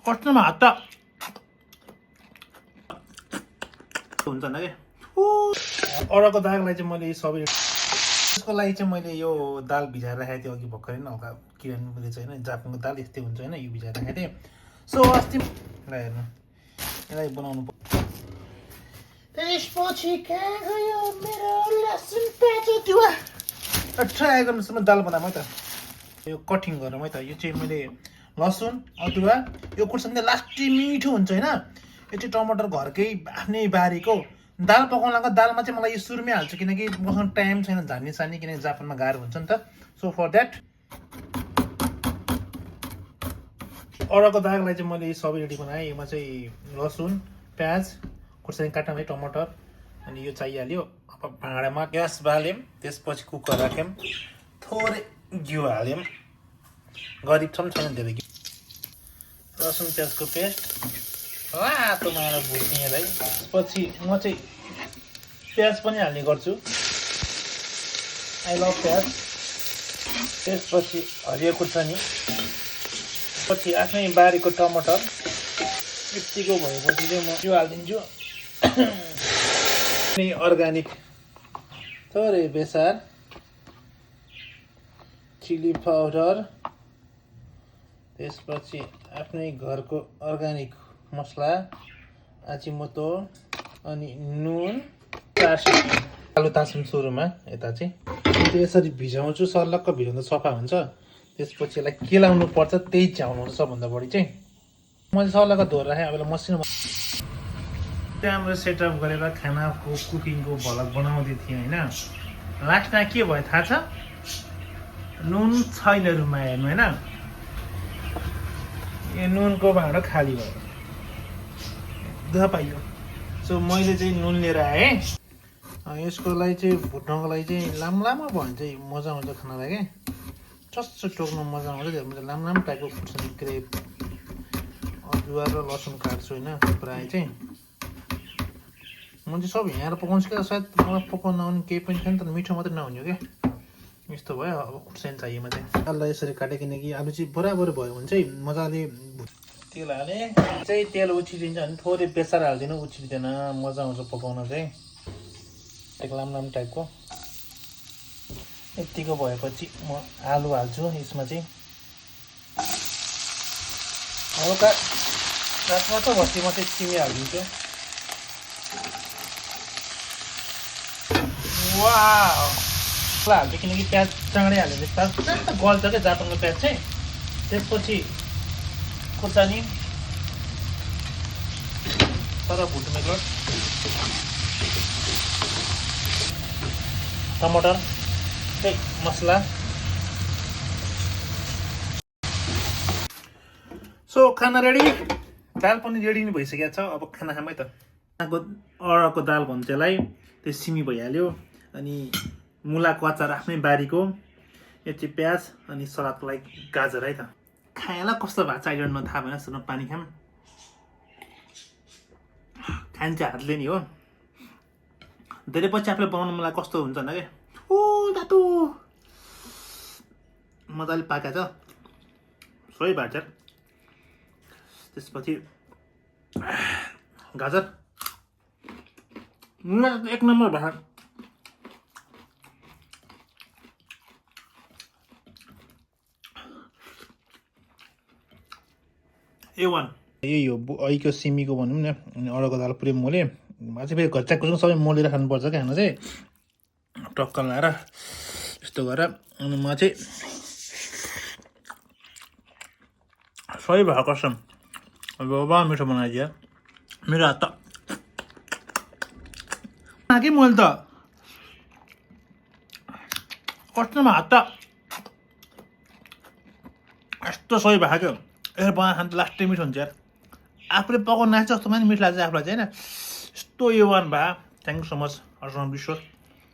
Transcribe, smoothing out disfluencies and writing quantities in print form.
कस्टमरमा हात त हुन्छ नि के अरूको दाललाई चाहिँ मैले सबै त्यसको लागि चाहिँ मैले यो दाल भिजाएर राखेको थिएँ अघि भर्खरै नै हल्का किरानले चाहिँ होइन जापानको दाल यस्तै हुन्छ होइन यो भिजाएर राखेको थिएँ सो अस्ति हेर्नु यसलाई बनाउनु त्यसपछि कहाँ गयो मेरो लसुन प्याज अदुवा ट्राई गर्नुसम्म दाल बनाऊँ है त यो कटिङ गरौँ है त यो चाहिँ मैले लसुन अदुवा यो खुर्सानी लास्टी मिठो हुन्छ होइन यो चाहिँ टमाटर घरकै आफ्नै बारीको दाल पकाउनको दालमा चाहिँ मलाई यो सुरुमै हाल्छु किनकि मसँग टाइम छैन झान्ने सानी किनकि जापानमा गाह्रो हुन्छ नि त सो फर द्याट अरूको दाललाई चाहिँ मैले सबै रेडी बनाएँ यसमा चाहिँ लसुन प्याज खुर्सानी काट्न है टमाटर अनि यो चाहिहाल्यो अब भाँडामा ग्यास बाल्यौँ त्यसपछि कुकर राख्यौँ थोरै घिउ हाल्यौँ गरिब छौँ छैन धेरै घिउ लसुन प्याजको पेस्ट रातो माएर भुट्ने यसलाई त्यसपछि म चाहिँ प्याज पनि हाल्ने गर्छु आई लभ प्याज त्यसपछि हरियो खुर्सानी पछि आफ्नै बारीको टमाटर यतिको भएपछि चाहिँ म यो हालिदिन्छु अर्ग्यानिक थोरै बेसार चिली पाउडर त्यसपछि आफ्नै घरको अर्ग्यानिक मसला आजिमोतो अनि नुन आलु ताछौँ सुरुमा यता चाहिँ यसरी भिजाउँछु सल्लक्क भिजाउँदा सफा हुन्छ त्यसपछि यसलाई केलाउनु पर्छ त्यही च्याउनु हुन्छ सबभन्दा बढी चाहिँ मैले सल्लक्क धोएर राखेँ अब मसिनो राम्रो सेटअप गरेर खानाको कुकिङको भ्लग बनाउँदै थिएँ होइन लास्टमा के भयो थाहा छ नुन छैन रुममा हेर्नु होइन यो नुनको भाँडो खाली भयो दुःख पाइयो सो मैले चाहिँ नुन लिएर आएँ यसको लागि चाहिँ भुट्नको लागि चाहिँ लामो भयो भने चाहिँ मजा आउँछ खानालाई क्या चस्सो टोक्नु मजा आउँछ त्यो लामो टाइपको खुर्सानी क्रेप अदुवा र लसुन काट्छु होइन प्रायः चाहिँ म चाहिँ सब यहाँ पकाउँछु क्या सायद मलाई पकाउन नआउने केही पनि छैन तर मिठो मात्रै नहुने हो क्या यस्तो भयो अब खुर्सानी चाहिएमा चाहिँ आलुलाई यसरी काटेँ किनकि आलु चाहिँ बराबर भयो भने चाहिँ मजाले तेल हालेँ चाहिँ तेल उछिलिन्छ भने थोरै बेसार हालिदिनु उछिलिँदैन मजा आउँछ पकाउन चाहिँ एक लामो टाइपको यतिको भएपछि म आलु हाल्छु यसमा चाहिँ हल्का रातमा त भर्ती म चाहिँ सिमी हालिदिन्छु वाह हाल्छु किनकि प्याज चाँडै हाल्यो भने प्याज गल्छ क्या जापानको प्याज चाहिँ त्यसपछि खुर्सानी तर भुट्नु टमाटर त्यही मसला सो खाना रेडी दाल पनि रेडी नै भइसकेको छ अब खाना खामै त अरको दाल भन्छ त्यसलाई त्यो सिमी भइहाल्यो अनि मुलाको अचार आफ्नै बारीको यो चाहिँ प्याज अनि सलादको लागि गाजर है त खाएला कस्तो भएको छ अहिले न थाहा भएन सुन पानी खाम खान्छ हातले नि हो धेरै पछि आफूले बनाउनु मलाई कस्तो हुन्छ भने क्या ओ तातो मजाले पाकेको छ सही भएको छ त्यसपछि गाजर एक नम्बर भात A1 यही हो अहिलेको सिमीको भनौँ न अनि अरूको दाल पुरै मोले अझै फेरि घच्चाको सबै मोलेर खानुपर्छ क्या खाना चाहिँ टक्क लाएर यस्तो गरेर अनि म चाहिँ सही भएको कसम बाबा मिठो बनाइदियो मेरो हात त कि मैले त कस्टमरमा हात त यस्तो सही भएको क्या यसरी बनाएर खानु त लास्टै मिठो हुन्छ यार आफूले पकाउनु नाच्छ जस्तो पनि मिठो लाग्छ आफूलाई चाहिँ होइन यस्तो A1 भए थ्याङ्क यू सो मच हर्षमान विश्व